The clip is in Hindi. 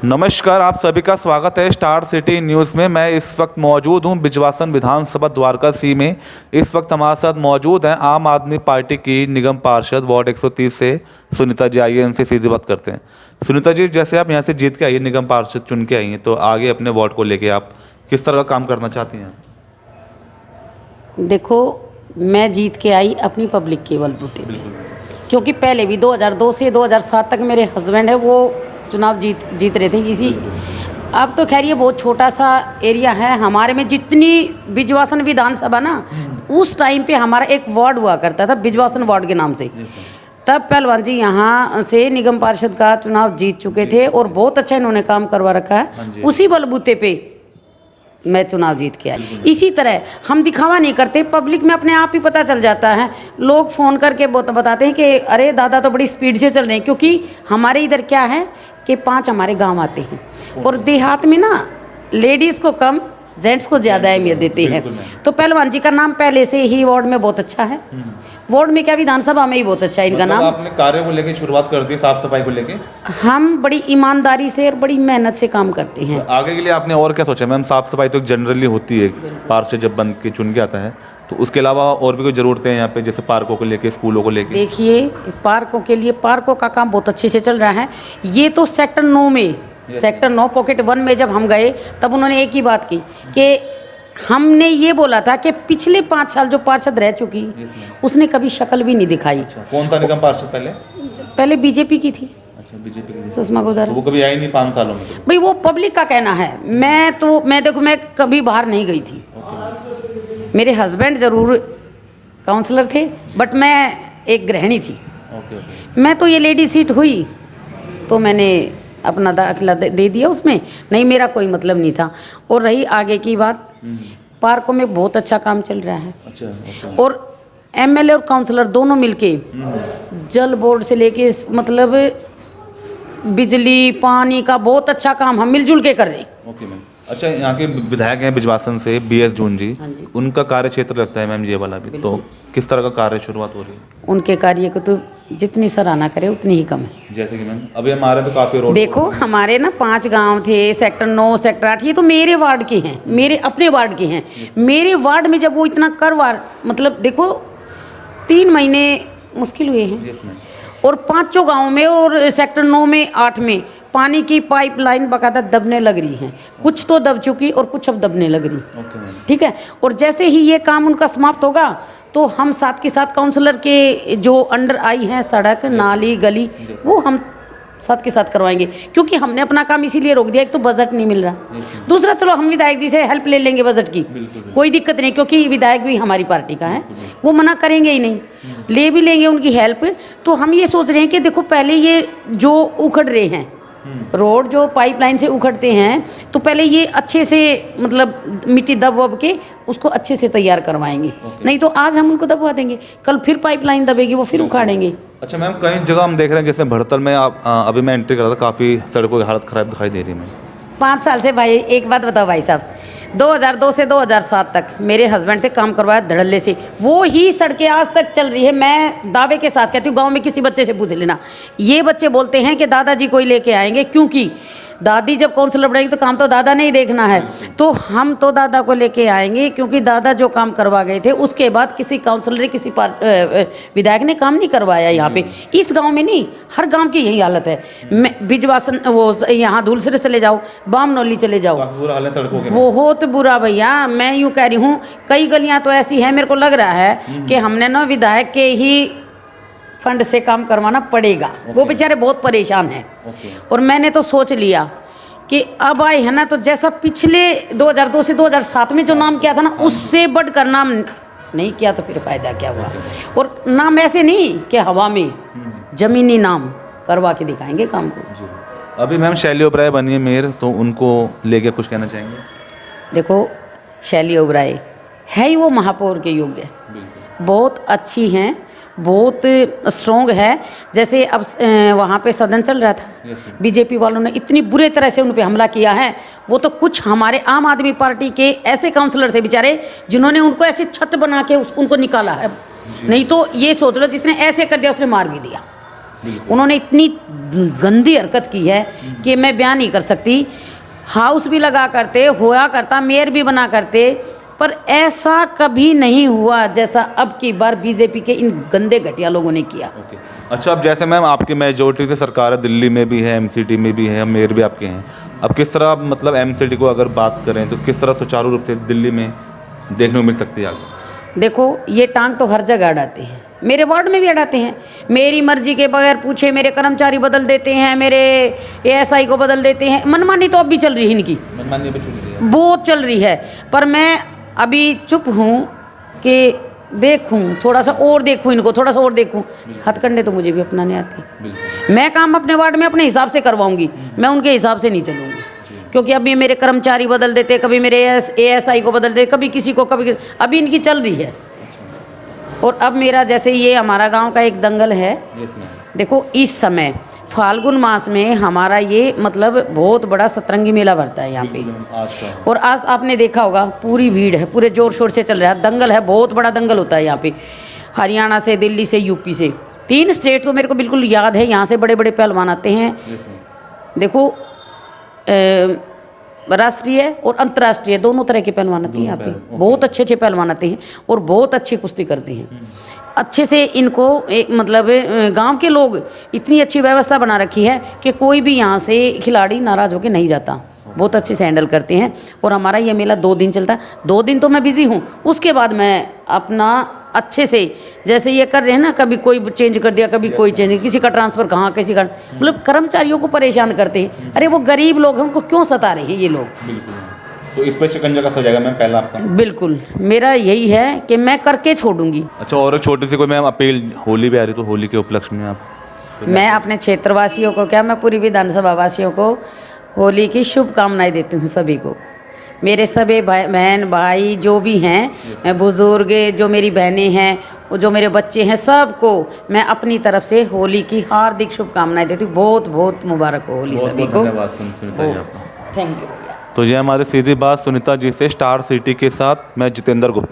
नमस्कार, आप सभी का स्वागत है स्टार सिटी न्यूज़ में। मैं इस वक्त मौजूद हूं बिजवासन विधानसभा द्वारका सी में। इस वक्त हमारे साथ मौजूद हैं आम आदमी पार्टी की निगम पार्षद वार्ड 130 से सुनीता जी। आइए इनसे सीधी बात करते हैं। सुनीता जी, जैसे आप यहां से जीत के आई हैं, निगम पार्षद चुन के आई हैं, तो आगे अपने वार्ड को लेके आप किस तरह का काम करना चाहती हैं? देखो, मैं जीत के आई अपनी पब्लिक के बलबूते पे, क्योंकि पहले भी 2002 से 2007 तक मेरे हस्बैंड है वो चुनाव जीत रहे थे इसी। अब तो खैर ये बहुत छोटा सा एरिया है। हमारे में जितनी बिजवासन विधानसभा ना, उस टाइम पे हमारा एक वार्ड हुआ करता था बिजवासन वार्ड के नाम से। तब पहलवान जी यहाँ से निगम पार्षद का चुनाव जीत चुके थे और बहुत अच्छा इन्होंने काम करवा रखा है। उसी बलबूते पे मैं चुनाव जीत के आई। इसी तरह हम दिखावा नहीं करते, पब्लिक में अपने आप ही पता चल जाता है। लोग फ़ोन करके बताते हैं कि अरे दादा तो बड़ी स्पीड से चल रहे हैं, क्योंकि हमारे इधर क्या है कि 5 हमारे गांव आते हैं और देहात में ना लेडीज़ को कम, जेंट्स को ज़्यादा अहमियत देते हैं। तो पहलवान जी का नाम पहले से ही वार्ड में बहुत अच्छा है। वार्ड में क्या, विधानसभा में ही बहुत अच्छा है इनका नाम। आपने कार्य को लेकर शुरुआत कर दी, साफ सफाई को लेके? हम बड़ी ईमानदारी से और बड़ी मेहनत से काम करते हैं। तो आगे के लिए आपने और क्या सोचा मैम? साफ सफाई तो एक जनरली होती है, पार्षद जब बन के चुन के आता है, तो उसके अलावा और भी कोई ज़रूरतें हैं यहाँ पे, जैसे पार्कों को लेके, स्कूलों को लेके? देखिए, पार्कों के लिए पार्कों का काम बहुत अच्छे से चल रहा है। ये तो सेक्टर 9 में, सेक्टर 9 पॉकेट 1 में जब हम गए तब उन्होंने एक ही बात की कि हमने ये बोला था कि पिछले 5 साल जो पार्षद रह चुकी उसने कभी शक्ल भी नहीं दिखाई। अच्छा, कौन था निगम पार्षद पहले? पहले बीजेपी की थी। अच्छा, बीजेपी की सुषमा गोदारा। तो वो कभी आई नहीं 5 सालों में? भाई वो पब्लिक का कहना है। मैं देखो, मैं कभी बाहर नहीं गई थी। मेरे हस्बैंड जरूर काउंसलर थे, बट मैं एक गृहिणी थी। मैं तो ये लेडी सीट हुई तो मैंने अपना दाखिला दे दिया उसमें, नहीं मेरा कोई मतलब नहीं था। और रही आगे की बात, पार्कों में बहुत अच्छा काम चल रहा है। अच्छा, और एमएलए और काउंसलर दोनों मिलके जल बोर्ड से लेके मतलब बिजली पानी का बहुत अच्छा काम हम मिलजुल के कर रहे हैं। Okay ma'am. अच्छा, यहाँ के विधायक हैं बिजवासन से बीएस जून जी, उनका कार्य क्षेत्र लगता है मैम ये वाला भी, तो किस तरह का कार्य शुरुआत हो रही है? उनके कार्य को तो जितनी सराहना करे उतनी ही कम है। जैसे कि मैम अभी हमारे तो काफ़ी रोड, देखो हमारे ना 5 गांव थे, सेक्टर 9 सेक्टर 8, ये तो मेरे वार्ड के हैं, मेरे अपने वार्ड के हैं। मेरे वार्ड में जब वो इतना मतलब देखो 3 महीने मुश्किल हुए हैं, और 5 गाँव में और सेक्टर 9 में 8 में पानी की पाइपलाइन बाकायदा दबने लग रही हैं। कुछ तो दब चुकी और कुछ अब दबने लग रही। ठीक है, और जैसे ही ये काम उनका समाप्त होगा तो हम साथ के साथ काउंसलर के जो अंडर आई हैं सड़क नाली गली, वो हम साथ के साथ करवाएंगे, क्योंकि हमने अपना काम इसीलिए रोक दिया। एक तो बजट नहीं मिल रहा, दूसरा चलो हम विधायक जी से हेल्प ले लेंगे बजट की, कोई दिक्कत नहीं, क्योंकि विधायक भी हमारी पार्टी का है, वो मना करेंगे ही नहीं, ले भी लेंगे उनकी हेल्प। तो हम ये सोच रहे हैं कि देखो पहले ये जो उखड़ रहे हैं रोड, जो पाइपलाइन से उखड़ते हैं, तो पहले ये अच्छे से मतलब मिट्टी दब वब के उसको अच्छे से तैयार करवाएंगे। नहीं तो आज हम उनको दबवा देंगे, कल फिर पाइपलाइन दबेगी, वो फिर उखाड़ेंगे। अच्छा मैम, कई जगह हम देख रहे हैं, जैसे भड़तल में आप अभी मैं एंट्री कर रहा था, काफ़ी सड़कों की हालत ख़राब दिखाई दे रही है। 5 साल से भाई, एक बात बताओ भाई साहब, 2002 से 2007 तक मेरे हस्बैंड थे, काम करवाया धड़ल्ले से, वो ही सड़कें आज तक चल रही है। मैं दावे के साथ कहती हूँ, गांव में किसी बच्चे से पूछ लेना, ये बच्चे बोलते हैं कि दादाजी कोई लेके आएंगे, क्योंकि दादी जब काउंसलर बढ़ेगी तो काम तो दादा ने ही देखना है। तो हम तो दादा को लेके आएंगे, क्योंकि दादा जो काम करवा गए थे उसके बाद किसी काउंसलर किसी विधायक ने काम नहीं करवाया यहाँ पे। इस गांव में नहीं, हर गांव की यही हालत है। मैं बिजवासन वो यहाँ धूलसरे चले जाओ, बामनौली चले जाओ, बहुत बुरा भैया। मैं यूँ कह रही हूँ, कई गलियाँ तो ऐसी हैं, मेरे को लग रहा है कि हमने ना विधायक के ही फंड से काम करवाना पड़ेगा। वो बेचारे बहुत परेशान हैं। और मैंने तो सोच लिया कि अब आए हैं ना, तो जैसा पिछले 2002 से 2007 में जो नाम किया था ना, उससे बढ़कर नाम नहीं किया तो फिर फायदा क्या हुआ। और नाम ऐसे नहीं कि हवा में, जमीनी नाम करवा के दिखाएंगे काम को। अभी मैम शैली ओबराय बनी है मेयर, तो उनको लेके कुछ कहना चाहेंगे? देखो, शैली ओबराय है ही वो महापौर के योग्य, बहुत अच्छी हैं, बहुत स्ट्रॉन्ग है। जैसे अब वहाँ पे सदन चल रहा था, बीजेपी वालों ने इतनी बुरे तरह से उन पे हमला किया है। वो तो कुछ हमारे आम आदमी पार्टी के ऐसे काउंसलर थे बेचारे, जिन्होंने उनको ऐसे छत बना के उनको निकाला है। नहीं तो ये सोच लो, जिसने ऐसे कर दिया उसने मार भी दिया। उन्होंने इतनी गंदी हरकत की है कि मैं बयान नहीं कर सकती। हाउस भी लगा करते, होया करता, मेयर भी बना करते, पर ऐसा कभी नहीं हुआ जैसा अब की बार बीजेपी के इन गंदे घटिया लोगों ने किया। ओके। अच्छा, अब जैसे मैम आपकी मेजोरिटी से सरकार है, दिल्ली में भी है, एमसीटी में भी है, मेयर भी आपके हैं, अब किस तरह मतलब एमसीटी को अगर बात करें तो किस तरह सुचारू रूप से दिल्ली में देखने को मिल सकती है आगे? देखो, ये टांग तो हर जगह अड़ाते हैं, मेरे वार्ड में भी अड़ाते हैं। मेरी मर्जी के बगैर पूछे मेरे कर्मचारी बदल देते हैं, मेरे एएसआई को बदल देते हैं। मनमानी तो अब भी चल रही है इनकी, मनमानी अभी चल रही है। बहुत चल रही है, पर मैं अभी चुप हूँ कि देखूं, थोड़ा सा और देखूं इनको, थोड़ा सा और देखूं। हथकंडे तो मुझे भी अपनाने आते हैं। मैं काम अपने वार्ड में अपने हिसाब से करवाऊंगी, मैं उनके हिसाब से नहीं चलूंगी, क्योंकि अभी मेरे कर्मचारी बदल देते, कभी मेरे एएसआई को बदल देते, कभी किसी को, कभी अभी इनकी चल रही है। और अब मेरा जैसे ये हमारा गांव का एक दंगल है, देखो इस समय फाल्गुन मास में हमारा ये मतलब बहुत बड़ा सतरंगी मेला भरता है यहाँ पे, और आज आपने देखा होगा पूरी भीड़ है, पूरे जोर शोर से चल रहा है, दंगल है, बहुत बड़ा दंगल होता है यहाँ पे। हरियाणा से, दिल्ली से, यूपी से, 3 स्टेट तो मेरे को बिल्कुल याद है, यहाँ से बड़े बड़े पहलवान आते हैं। देखो राष्ट्रीय और अंतर्राष्ट्रीय दोनों तरह के पहलवान आते हैं यहाँ पे, बहुत अच्छे अच्छे पहलवान आते हैं और बहुत अच्छी कुश्ती करते हैं। अच्छे से इनको मतलब गांव के लोग इतनी अच्छी व्यवस्था बना रखी है कि कोई भी यहाँ से खिलाड़ी नाराज़ होकर नहीं जाता, बहुत अच्छे से हैंडल करते हैं। और हमारा ये मेला 2 दिन चलता है, 2 दिन तो मैं बिज़ी हूँ, उसके बाद मैं अपना अच्छे से जैसे ये कर रहे हैं ना, कभी कोई चेंज कर दिया, कभी कोई चेंज, किसी का ट्रांसफ़र कहाँ, किसी का, मतलब कर्मचारियों को परेशान करते हैं। अरे वो गरीब लोग हैं, उनको क्यों सता रहे हैं ये लोग? बिल्कुल, तो इस पर शिकंजा कसा जाएगा मैम पहला आपका? बिल्कुल, मेरा यही है कि मैं करके छोड़ूंगी। अच्छा, और एक छोटी सी कोई मैम अपील, होली भी आ रही तो होली के उपलक्ष्य में आप? मैं अपने क्षेत्रवासियों को क्या, मैं पूरी विधानसभा वासियों को होली की शुभकामनाएं देती हूँ सभी को। मेरे सभी बहन भाई जो भी हैं, बुज़ुर्ग, जो मेरी बहनें हैं, जो मेरे बच्चे हैं, सबको मैं अपनी तरफ से होली की हार्दिक शुभकामनाएं देती हूँ। बहुत बहुत मुबारक हो होली सभी को। Thank you. तो ये हमारी सीधी बात सुनीता जी से, स्टार सिटी के साथ मैं जितेंद्र गुप्ता।